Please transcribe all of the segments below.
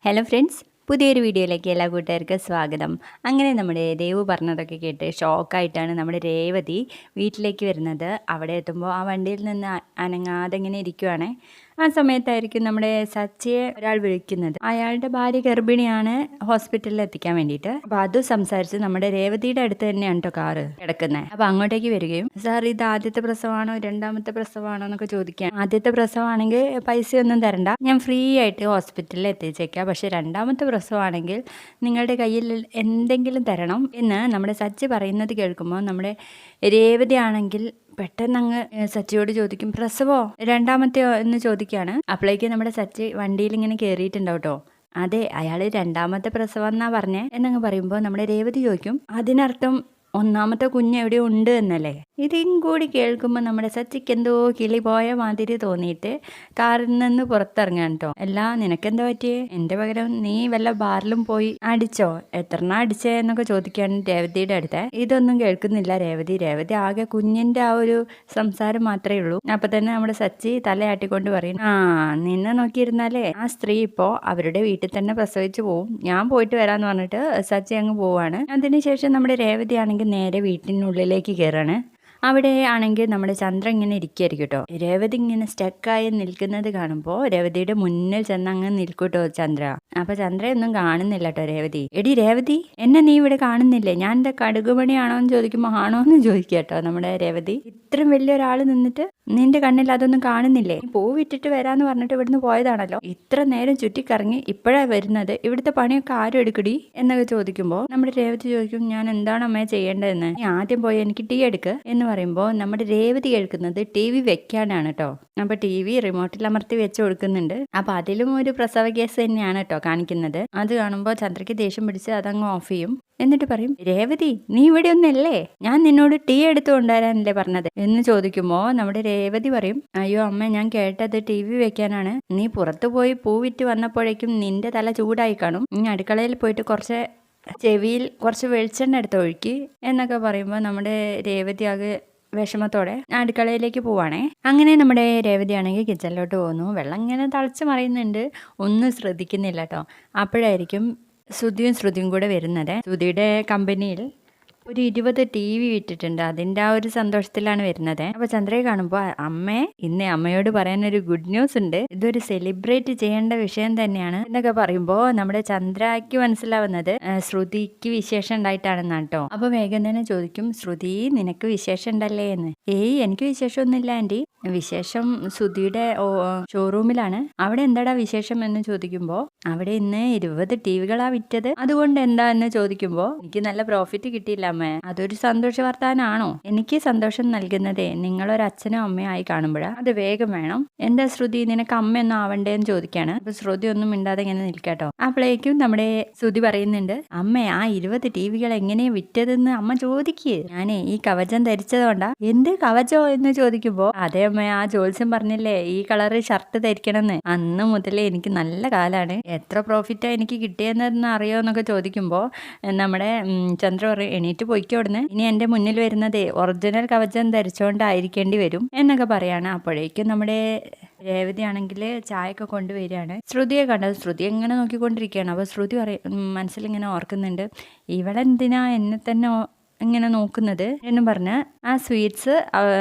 Hello friends, പുതിയൊരു വീഡിയോയിലേക്ക് എല്ലാ കൂട്ടുകാർക്കും സ്വാഗതം. അങ്ങനെ നമ്മുടെ ദേവു പറഞ്ഞതൊക്കെ കേട്ട് ഷോക്കായിട്ടാണ് നമ്മുടെ രേവതി വീട്ടിലേക്ക് വരുന്നത്. അവിടെ എത്തുമ്പോൾ ആ വണ്ടിയിൽ നിന്ന് അനങ്ങാതെ ഇങ്ങനെ ഇരിക്കുവാണ്. ആ സമയത്തായിരിക്കും നമ്മുടെ സച്ചിയെ ഒരാൾ വിളിക്കുന്നത്. അയാളുടെ ഭാര്യ ഗർഭിണിയാണ്, ഹോസ്പിറ്റലിൽ എത്തിക്കാൻ വേണ്ടിയിട്ട്. അപ്പോൾ അത് സംസാരിച്ച് നമ്മുടെ രേവതിയുടെ അടുത്ത് തന്നെയാണ് കേട്ടോ കാറ് കിടക്കുന്നത്. അപ്പോൾ അങ്ങോട്ടേക്ക് വരികയും, സാർ ഇത് ആദ്യത്തെ പ്രസവമാണോ രണ്ടാമത്തെ പ്രസവമാണോ എന്നൊക്കെ ചോദിക്കാം. ആദ്യത്തെ പ്രസവമാണെങ്കിൽ പൈസയൊന്നും തരണ്ട, ഞാൻ ഫ്രീ ആയിട്ട് ഹോസ്പിറ്റലിൽ എത്തിച്ചേക്കാം. പക്ഷെ രണ്ടാമത്തെ പ്രസവമാണെങ്കിൽ നിങ്ങളുടെ കയ്യിൽ എന്തെങ്കിലും തരണം എന്ന് നമ്മുടെ സച്ചി പറയുന്നത് കേൾക്കുമ്പോൾ നമ്മുടെ രേവതി ആണെങ്കിൽ പെട്ടെന്ന് അങ്ങ് സച്ചിയോട് ചോദിക്കും, പ്രസവോ രണ്ടാമത്തെയോ എന്ന് ചോദിക്കുകയാണ്. അപ്പോഴേക്കും നമ്മുടെ സച്ചി വണ്ടിയിൽ ഇങ്ങനെ കയറിയിട്ടുണ്ടാവും കേട്ടോ. അതെ, അയാൾ രണ്ടാമത്തെ പ്രസവം എന്നാ പറഞ്ഞേ എന്നങ്ങ് പറയുമ്പോൾ നമ്മുടെ രേവതി ചോദിക്കും, അതിനർത്ഥം ഒന്നാമത്തെ കുഞ്ഞ് എവിടെയോ ഉണ്ട് എന്നല്ലേ. ഇതും കൂടി കേൾക്കുമ്പോൾ നമ്മുടെ സച്ചിക്ക് എന്തോ കിളി പോയ മാതിരി തോന്നിയിട്ട് കാറിൽ നിന്ന് പുറത്തിറങ്ങാൻ കേട്ടോ. അല്ല, നിനക്കെന്താ പറ്റിയേ? എൻ്റെ പകരം നീ വല്ല ബാറിലും പോയി അടിച്ചോ? എത്രണ്ണ അടിച്ചേ എന്നൊക്കെ ചോദിക്കുകയാണ് രേവതിയുടെ അടുത്ത്. ഇതൊന്നും കേൾക്കുന്നില്ല രേവതി ആകെ കുഞ്ഞിൻ്റെ ആ ഒരു സംസാരം മാത്രമേ ഉള്ളൂ. അപ്പൊ തന്നെ നമ്മുടെ സച്ചി തലയാട്ടിക്കൊണ്ട് പറയും, ആ നിന്നെ നോക്കിയിരുന്നാലേ ആ സ്ത്രീ ഇപ്പോൾ അവരുടെ വീട്ടിൽ തന്നെ പ്രസവിച്ചു പോവും, ഞാൻ പോയിട്ട് വരാന്ന് പറഞ്ഞിട്ട് സച്ചി അങ്ങ് പോവാണ്. അതിനുശേഷം നമ്മുടെ രേവതി ആണെങ്കിൽ നേരെ വീട്ടിനുള്ളിലേക്ക് കയറാണ്. അവിടെ ആണെങ്കിൽ നമ്മുടെ ചന്ദ്ര ഇങ്ങനെ ഇരിക്കുകയായിരിക്കും കേട്ടോ. രേവതി ഇങ്ങനെ സ്റ്റക്കായി നിൽക്കുന്നത് കാണുമ്പോൾ രേവതിയുടെ മുന്നിൽ ചെന്ന് അങ്ങ് നിൽക്കൂട്ടോ ചന്ദ്ര. അപ്പൊ ചന്ദ്രയൊന്നും കാണുന്നില്ല കേട്ടോ രേവതി. എടി രേവതി, എന്നെ നീ ഇവിടെ കാണുന്നില്ലേ? ഞാൻ എന്താ കടുകുമണിയാണോ എന്ന് ചോദിക്കുമ്പോൾ ആണോ എന്ന് ചോദിക്കുക കേട്ടോ നമ്മുടെ രേവതി. ഇത്രയും വലിയൊരാൾ നിന്നിട്ട് നിന്റെ കണ്ണിൽ അതൊന്നും കാണുന്നില്ലേ? പൂ വിട്ടിട്ട് വരാന്ന് പറഞ്ഞിട്ട് ഇവിടുന്ന് പോയതാണല്ലോ, ഇത്ര നേരം ചുറ്റിക്കറങ്ങി ഇപ്പോഴാ വരുന്നത്, ഇവിടുത്തെ പണിയൊക്കെ ആരും എടുക്കടി എന്നൊക്കെ ചോദിക്കുമ്പോൾ നമ്മുടെ രേവതി ചോദിക്കും, ഞാൻ എന്താണ് അമ്മയെ ചെയ്യേണ്ടതെന്ന്, നീ ആദ്യം പോയി എനിക്ക് ടീ എടുക്ക് എന്ന് പറയുമ്പോൾ നമ്മുടെ രേവതി കേൾക്കുന്നത് ടി വി വെക്കാനാണ് കേട്ടോ. അപ്പൊ ടി വി റിമോട്ടിൽ അമർത്തി വെച്ച് കൊടുക്കുന്നുണ്ട്. അപ്പൊ അതിലും ഒരു പ്രസവ കേസ് തന്നെയാണ് കേട്ടോ കാണിക്കുന്നത്. അത് കാണുമ്പോൾ ചന്ദ്രയ്ക്ക് ദേഷ്യം പിടിച്ച് അതങ്ങ് ഓഫ് ചെയ്യും. എന്നിട്ട് പറയും, രേവതി നീ ഇവിടെ ഒന്നല്ലേ, ഞാൻ നിന്നോട് ടീ എടുത്തു കൊണ്ടുവരാനല്ലേ പറഞ്ഞത് എന്ന് ചോദിക്കുമ്പോൾ നമ്മുടെ രേവതി പറയും, അയ്യോ അമ്മ, ഞാൻ കേട്ടത് ടി വി വെക്കാനാണ്. നീ പുറത്തു പോയി പൂ വിറ്റ് വന്നപ്പോഴേക്കും നിന്റെ തല ചൂടായി കാണും, നീ അടുക്കളയിൽ പോയിട്ട് കുറച്ച് ചെവിയിൽ കുറച്ച് വെളിച്ചെണ്ണ എടുത്ത് ഒഴുക്കി എന്നൊക്കെ പറയുമ്പോൾ നമ്മുടെ രേവതി ആകെ വിഷമത്തോടെ അടുക്കളയിലേക്ക് പോവാണേ. അങ്ങനെ നമ്മുടെ രേവതി ആണെങ്കിൽ കിച്ചണിലോട്ട് പോകുന്നു. വെള്ളം ഇങ്ങനെ തിളച്ച് മറിയുന്നുണ്ട്, ഒന്നും ശ്രദ്ധിക്കുന്നില്ല കേട്ടോ. അപ്പോഴായിരിക്കും ശ്രുതിയും കൂടെ വരുന്നത്. ശ്രുതിയുടെ കമ്പനിയിൽ ഒരു 20 ടി വി വിറ്റിട്ടുണ്ട്, അതിൻ്റെ ആ ഒരു സന്തോഷത്തിലാണ് വരുന്നത്. അപ്പോൾ ചന്ദ്രയെ കാണുമ്പോൾ, അമ്മേ ഇന്ന് അമ്മയോട് പറയാനൊരു ഗുഡ് ന്യൂസ് ഉണ്ട്, ഇതൊരു സെലിബ്രേറ്റ് ചെയ്യേണ്ട വിഷയം തന്നെയാണ് എന്നൊക്കെ പറയുമ്പോൾ നമ്മുടെ ചന്ദ്രയ്ക്ക് മനസ്സിലാവുന്നത് ശ്രുതിക്ക് വിശേഷം ഉണ്ടായിട്ടാണെന്നാണ് കേട്ടോ. അപ്പോൾ വേഗം തന്നെ ചോദിക്കും, ശ്രുതി നിനക്ക് വിശേഷം ഉണ്ടല്ലേ എന്ന്. ഏയ് എനിക്ക് വിശേഷമൊന്നുമില്ല ആൻറ്റി, വിശേഷം ശ്രുതിയുടെ ഷോറൂമിലാണ്. അവിടെ എന്താടാ വിശേഷം എന്ന് ചോദിക്കുമ്പോൾ, അവിടെ ഇന്ന് 20 ടി വികളാ വിറ്റത്, അതുകൊണ്ട് എന്താ എന്ന് ചോദിക്കുമ്പോൾ, എനിക്ക് നല്ല പ്രോഫിറ്റ് കിട്ടിയില്ല അമ്മ, അതൊരു സന്തോഷ വർത്താനാണോ? എനിക്ക് സന്തോഷം നൽകുന്നതേ നിങ്ങളൊരു അച്ഛനും അമ്മയും ആയി കാണുമ്പോഴാണ്, അത് വേഗം വേണം. എന്താ ശ്രുതി, നിനക്ക് അമ്മയൊന്നും ആവണ്ടേന്ന് ചോദിക്കാണ്. അപ്പൊ ശ്രുതി ഒന്നും മിണ്ടാതെ ഇങ്ങനെ നിൽക്കാട്ടോ. അപ്പോഴേക്കും നമ്മുടെ ശ്രുതി പറയുന്നുണ്ട്, അമ്മ ആ 20 ടി വികൾ എങ്ങനെയാ വിറ്റതെന്ന് അമ്മ ചോദിക്ക്, ഞാനേ ഈ കവചം ധരിച്ചതുകൊണ്ടാ. എന്ത് കവചോ എന്ന് ചോദിക്കുമ്പോ, അതേ അമ്മ, ആ ജോത്സ്യം പറഞ്ഞില്ലേ ഈ കളറ് ഷർട്ട് ധരിക്കണമെന്ന്, അന്ന് മുതലേ എനിക്ക് നല്ല കാലാണ്, എത്ര പ്രോഫിറ്റാ എനിക്ക് കിട്ടിയെന്ന് അറിയോ എന്നൊക്കെ ചോദിക്കുമ്പോൾ നമ്മുടെ ചന്ദ്ര പറയും, എണീറ്റ് പൊയ്ക്കോടുന്ന്, ഇനി എൻ്റെ മുന്നിൽ വരുന്നതേ ഒറിജിനൽ കവചം ധരിച്ചുകൊണ്ടായിരിക്കേണ്ടി വരും എന്നൊക്കെ പറയാണ്. അപ്പോഴേക്കും നമ്മുടെ രേവതി ആണെങ്കിൽ ചായയൊക്കെ കൊണ്ടുവരികയാണ്. ശ്രുതിയെ കണ്ടത്, ശ്രുതി എങ്ങനെ നോക്കിക്കൊണ്ടിരിക്കുകയാണ്. അപ്പോൾ ശ്രുതി മനസ്സിലിങ്ങനെ ഓർക്കുന്നുണ്ട്, ഇവളെന്തിനാ എന്നെ തന്നെ ഇങ്ങനെ നോക്കുന്നത് എന്നും പറഞ്ഞ് ആ സ്വീറ്റ്സ്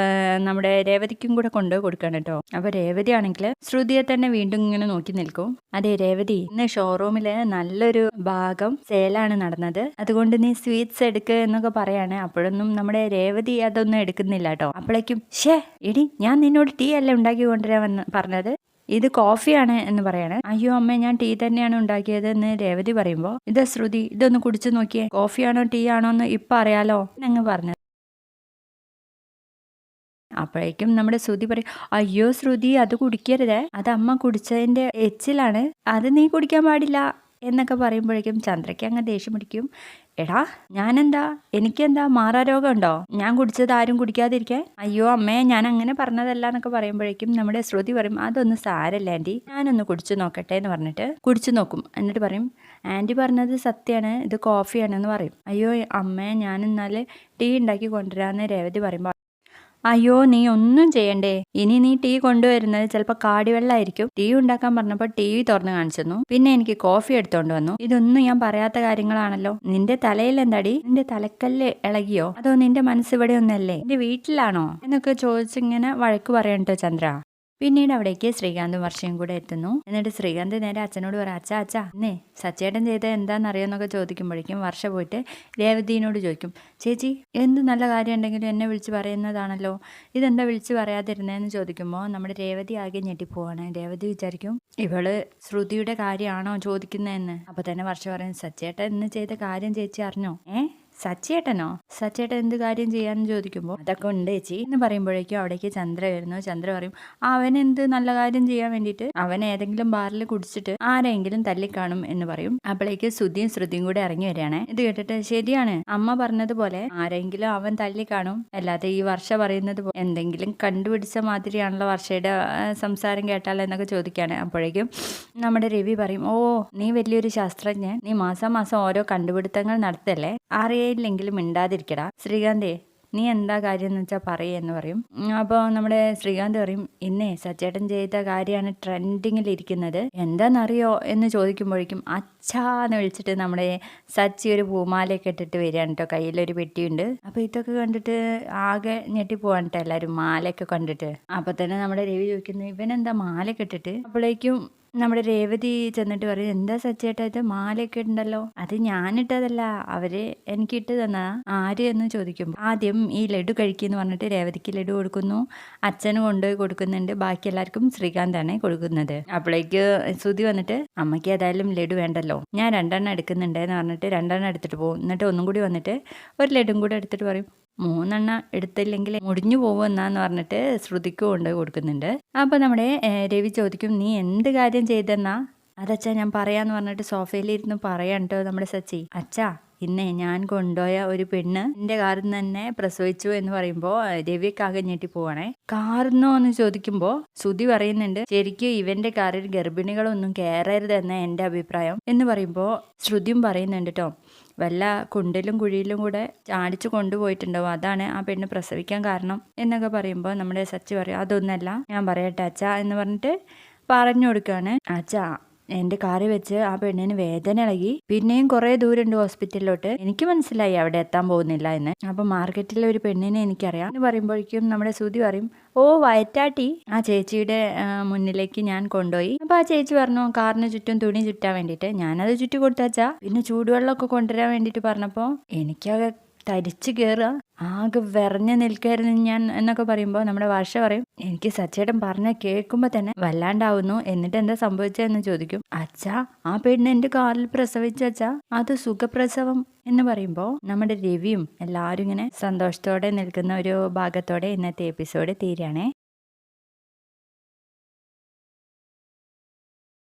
നമ്മുടെ രേവതിക്കും കൂടെ കൊണ്ടുപോയി കൊടുക്കണം കേട്ടോ. അപ്പൊ രേവതി ആണെങ്കിൽ ശ്രുതിയെ തന്നെ വീണ്ടും ഇങ്ങനെ നോക്കി നിൽക്കും. അതെ രേവതി, ഇന്ന് ഷോറൂമില് നല്ലൊരു ഭാഗം സെയിലാണ് നടന്നത്, അതുകൊണ്ട് നീ സ്വീറ്റ്സ് എടുക്കുക എന്നൊക്കെ പറയാണ്. അപ്പോഴൊന്നും നമ്മുടെ രേവതി അതൊന്നും എടുക്കുന്നില്ല കേട്ടോ. അപ്പോഴേക്കും, ഷേ എടി, ഞാൻ നിന്നോട് ടീ അല്ലേ ഉണ്ടാക്കി കൊണ്ടുവരാൻ പറഞ്ഞത്, ഇത് കോഫിയാണ് എന്ന് പറയാണ്. അയ്യോ അമ്മ, ഞാൻ ടീ തന്നെയാണ് ഉണ്ടാക്കിയത് എന്ന് രേവതി പറയുമ്പോൾ, ഇത് ശ്രുതി, ഇതൊന്ന് കുടിച്ചു നോക്കിയേ, കോഫിയാണോ ടീ ആണോ എന്ന് ഇപ്പൊ അറിയാലോ എന്നങ്ങ് പറഞ്ഞു. അപ്പോഴേക്കും നമ്മുടെ ശ്രുതി പറയും, അയ്യോ ശ്രുതി, അത് കുടിക്കരുതേ, അത് അമ്മ കുടിച്ചതിന്റെ എച്ചിലാണ്, അത് നീ കുടിക്കാൻ പാടില്ല എന്നൊക്കെ പറയുമ്പോഴേക്കും ചന്ദ്രയ്ക്ക് അങ്ങ് ദേഷ്യം പിടിക്കും. എടാ ഞാനെന്താ, എനിക്കെന്താ മാറാരോഗം ഉണ്ടോ, ഞാൻ കുടിച്ചത് ആരും കുടിക്കാതിരിക്കാൻ? അയ്യോ അമ്മേ, ഞാൻ അങ്ങനെ പറഞ്ഞതല്ല എന്നൊക്കെ പറയുമ്പോഴേക്കും നമ്മുടെ ശ്രുതി പറയും, അതൊന്നും സാരല്ല ആൻറ്റി, ഞാനൊന്ന് കുടിച്ചു നോക്കട്ടെ എന്ന് പറഞ്ഞിട്ട് കുടിച്ചു നോക്കും. എന്നിട്ട് പറയും, ആൻറ്റി പറഞ്ഞത് സത്യമാണ്, ഇത് കോഫിയാണെന്ന് പറയും. അയ്യോ അമ്മേ, ഞാൻ എന്നാൽ ടീ ഉണ്ടാക്കി കൊണ്ടുവരാമെന്ന് രേവതി പറയുമ്പോൾ, അയ്യോ നീ ഒന്നും ചെയ്യണ്ടേ, ഇനി നീ ടീ കൊണ്ടുവരുന്നത് ചിലപ്പോൾ കാടിവെള്ളമായിരിക്കും. ടീ ഉണ്ടാക്കാൻ പറഞ്ഞപ്പോൾ ടി വി തുറന്നു കാണിച്ചു തന്നു, പിന്നെ എനിക്ക് കോഫി എടുത്തോണ്ട് വന്നു. ഇതൊന്നും ഞാൻ പറയാത്ത കാര്യങ്ങളാണല്ലോ. നിന്റെ തലയിൽ എന്താടി, നിന്റെ തലക്കല്ല് ഇളകിയോ, അതോ നിന്റെ മനസ്സ് ഇവിടെ ഒന്നല്ലേ, എന്റെ വീട്ടിലാണോ എന്നൊക്കെ ചോദിച്ചിങ്ങനെ വഴക്ക് പറയണ്ടോ ചന്ദ്ര. പിന്നീട് അവിടേക്ക് ശ്രീകാന്തും വർഷയും കൂടെ എത്തുന്നു. എന്നിട്ട് ശ്രീകാന്ത് നേരെ അച്ഛനോട് പറയാം, അച്ഛാ അച്ഛാ ഇന്നേ സച്ചേട്ടൻ ചെയ്ത എന്താണെന്നറിയാമെന്നൊക്കെ ചോദിക്കുമ്പോഴേക്കും വർഷ പോയിട്ട് രേവതിനോട് ചോദിക്കും, ചേച്ചി എന്ത് നല്ല കാര്യം ഉണ്ടെങ്കിലും എന്നെ വിളിച്ച് പറയുന്നതാണല്ലോ, ഇതെന്താ വിളിച്ച് പറയാതിരുന്നതെന്ന് ചോദിക്കുമ്പോൾ നമ്മുടെ രേവതി ആകെ ഞെട്ടിപ്പോവാണ്. രേവതി വിചാരിക്കും ഇവള് ശ്രുതിയുടെ കാര്യമാണോ ചോദിക്കുന്നതെന്ന്. അപ്പൊ തന്നെ വർഷ പറയും, സച്ചേട്ടൻ ഇന്ന് ചെയ്ത കാര്യം ചേച്ചി അറിഞ്ഞോ? സച്ചേട്ടനോ? സച്ചേട്ടൻ എന്ത് കാര്യം ചെയ്യാന്ന് ചോദിക്കുമ്പോൾ അതൊക്കെ ഉണ്ട് ചേച്ചി എന്ന് പറയുമ്പോഴേക്കും അവിടേക്ക് ചന്ദ്ര വരുന്നു. ചന്ദ്ര പറയും, അവൻ എന്ത് നല്ല കാര്യം ചെയ്യാൻ വേണ്ടിയിട്ട്, അവൻ ഏതെങ്കിലും ബാറിൽ കുടിച്ചിട്ട് ആരെങ്കിലും തല്ലിക്കാണും എന്ന് പറയും. അപ്പോഴേക്ക് ശ്രുതിയും ശ്രുതിയും കൂടെ ഇറങ്ങി വരികയാണ്. ഇത് കേട്ടിട്ട് ശരിയാണ് അമ്മ പറഞ്ഞതുപോലെ ആരെങ്കിലും അവൻ തല്ലിക്കാണും, അല്ലാതെ ഈ വർഷ പറയുന്നത് എന്തെങ്കിലും കണ്ടുപിടിച്ച മാതിരിയാണല്ലോ വർഷയുടെ സംസാരം കേട്ടാൽ എന്നൊക്കെ ചോദിക്കുകയാണ്. അപ്പോഴേക്കും നമ്മുടെ രവി പറയും, ഓ നീ വലിയൊരു ശാസ്ത്രജ്ഞൻ, നീ മാസം മാസം ഓരോ കണ്ടുപിടുത്തങ്ങൾ നടത്തല്ലേ, അറിയില്ലെങ്കിലും മിണ്ടാതിരിക്കടാ ശ്രീകാന്തേ, നീ എന്താ കാര്യം എന്ന് വെച്ചാൽ പറയെന്ന് പറയും. അപ്പോൾ നമ്മുടെ ശ്രീകാന്ത് പറയും, ഇന്നേ സച്ചേട്ടൻ ചെയ്ത കാര്യമാണ് ട്രെൻഡിങ്ങിലിരിക്കുന്നത്, എന്താണെന്നറിയോ എന്ന് ചോദിക്കുമ്പോഴേക്കും അച്ഛാന്ന് വിളിച്ചിട്ട് നമ്മുടെ സച്ചി ഒരു പൂമാലയൊക്കെ ഇട്ടിട്ട് വരികയാണ് കേട്ടോ. കയ്യിലൊരു പെട്ടിയുണ്ട്. അപ്പോൾ ഇതൊക്കെ കണ്ടിട്ട് ആകെ ഞെട്ടിപ്പോവാണ് കേട്ടോ എല്ലാവരും, മാലയൊക്കെ കണ്ടിട്ട്. അപ്പോൾ തന്നെ നമ്മുടെ രവി ചോദിക്കുന്നു, ഇവനെന്താ മാലയൊക്കെ ഇട്ടിട്ട്? അപ്പോഴേക്കും നമ്മുടെ രേവതി ചെന്നിട്ട് പറയും, എന്താ സച്ചേട്ടാ ഇത് മാലയൊക്കെ ഉണ്ടല്ലോ? അത് ഞാനിട്ടതല്ല, അവര് എനിക്ക് ഇട്ട് തന്നാ. ആര് എന്ന് ചോദിക്കും. ആദ്യം ഈ ലഡു കഴിക്കുന്നു പറഞ്ഞിട്ട് രേവതിക്ക് ലഡു കൊടുക്കുന്നു, അച്ഛന് കൊണ്ടുപോയി കൊടുക്കുന്നുണ്ട്, ബാക്കി എല്ലാവർക്കും ശ്രീകാന്താണ് കൊടുക്കുന്നത്. അപ്പോഴേക്ക് ശ്രുതി വന്നിട്ട്, അമ്മയ്ക്ക് ഏതായാലും ലഡു വേണ്ടല്ലോ, ഞാൻ 2 എടുക്കുന്നുണ്ടെന്ന് പറഞ്ഞിട്ട് 2 എടുത്തിട്ട് പോകും. എന്നിട്ട് ഒന്നും കൂടി വന്നിട്ട് ഒരു ലഡും കൂടെ എടുത്തിട്ട് പറയും, 3 എടുത്തില്ലെങ്കിൽ മുടിഞ്ഞു പോകുമെന്നാന്ന് പറഞ്ഞിട്ട് ശ്രുതിക്ക് കൊണ്ട് കൊടുക്കുന്നുണ്ട്. അപ്പോൾ നമ്മുടെ രവി ചോദിക്കും, നീ എന്ത് കാര്യം ചെയ്തെന്നാ? അതച്ഛാ ഞാൻ പറയാന്ന് പറഞ്ഞിട്ട് സോഫയിലിരുന്ന് പറയാൻ കേട്ടോ നമ്മുടെ സച്ചി. അച്ഛാ ഇന്നേ ഞാൻ കൊണ്ടുപോയ ഒരു പെണ്ണ് എൻ്റെ കാറിൽ നിന്ന് തന്നെ പ്രസവിച്ചു എന്ന് പറയുമ്പോൾ രവിക്കാകെ ഞെട്ടി പോവാണേ. കാറിന്നോ എന്ന് ചോദിക്കുമ്പോൾ ശ്രുതി പറയുന്നുണ്ട്, ശരിക്കും ഇവന്റെ കാറിൽ ഗർഭിണികളൊന്നും കയറരുത് എന്ന എൻ്റെ അഭിപ്രായം എന്ന് പറയുമ്പോൾ ശ്രുതിയും പറയുന്നുണ്ട് കേട്ടോ, വല്ല കുണ്ടിലും കുഴിയിലും കൂടെ ചാടിച്ചു കൊണ്ടുപോയിട്ടുണ്ടാവും, അതാണ് ആ പെണ്ണ് പ്രസവിക്കാൻ കാരണം എന്നൊക്കെ പറയുമ്പോൾ നമ്മുടെ സച്ചി പറയും, അതൊന്നല്ല ഞാൻ പറയട്ടെ അച്ഛാ എന്ന് പറഞ്ഞിട്ട് പറഞ്ഞു കൊടുക്കുകയാണ്. അച്ഛാ എൻ്റെ കാറിൽ വെച്ച് ആ പെണ്ണിന് വേദന ഇളകി, പിന്നെയും കുറേ ദൂരമുണ്ട് ഹോസ്പിറ്റലിലോട്ട്, എനിക്ക് മനസ്സിലായി അവിടെ എത്താൻ പോകുന്നില്ല എന്ന്. അപ്പൊ മാർക്കറ്റിലെ ഒരു പെണ്ണിനെ എനിക്കറിയാം എന്ന് പറയുമ്പോഴേക്കും നമ്മുടെ ശ്രുതി പറയും, ഓ വയറ്റാട്ടി, ആ ചേച്ചിയുടെ മുന്നിലേക്ക് ഞാൻ കൊണ്ടുപോയി. അപ്പൊ ആ ചേച്ചി പറഞ്ഞു കാറിന് ചുറ്റും തുണി ചുറ്റാൻ വേണ്ടിയിട്ട്, ഞാനത് ചുറ്റി കൊടുത്താച്ചാ. പിന്നെ ചൂടുവെള്ളമൊക്കെ കൊണ്ടുവരാൻ വേണ്ടിയിട്ട് പറഞ്ഞപ്പോ എനിക്കത് തരിച്ചു കയറുക, ആകെ വിറഞ്ഞു നിൽക്കായിരുന്നു ഞാൻ എന്നൊക്കെ പറയുമ്പോൾ നമ്മുടെ വർഷ പറയും, എനിക്ക് സച്ചേട്ടൻ പറഞ്ഞ കേൾക്കുമ്പോൾ തന്നെ വല്ലാണ്ടാവുന്നു, എന്നിട്ട് എന്താ സംഭവിച്ചതെന്ന് ചോദിക്കും. അച്ഛാ ആ പെണ്ണ് എൻ്റെ കാറിൽ പ്രസവിച്ചു അച്ഛാ, അത് സുഖപ്രസവം എന്ന് പറയുമ്പോൾ നമ്മുടെ രവിയും എല്ലാവരും ഇങ്ങനെ സന്തോഷത്തോടെ നിൽക്കുന്ന ഒരു ഭാഗത്തോടെ ഇന്നത്തെ എപ്പിസോഡ് തീരുകയാണേ.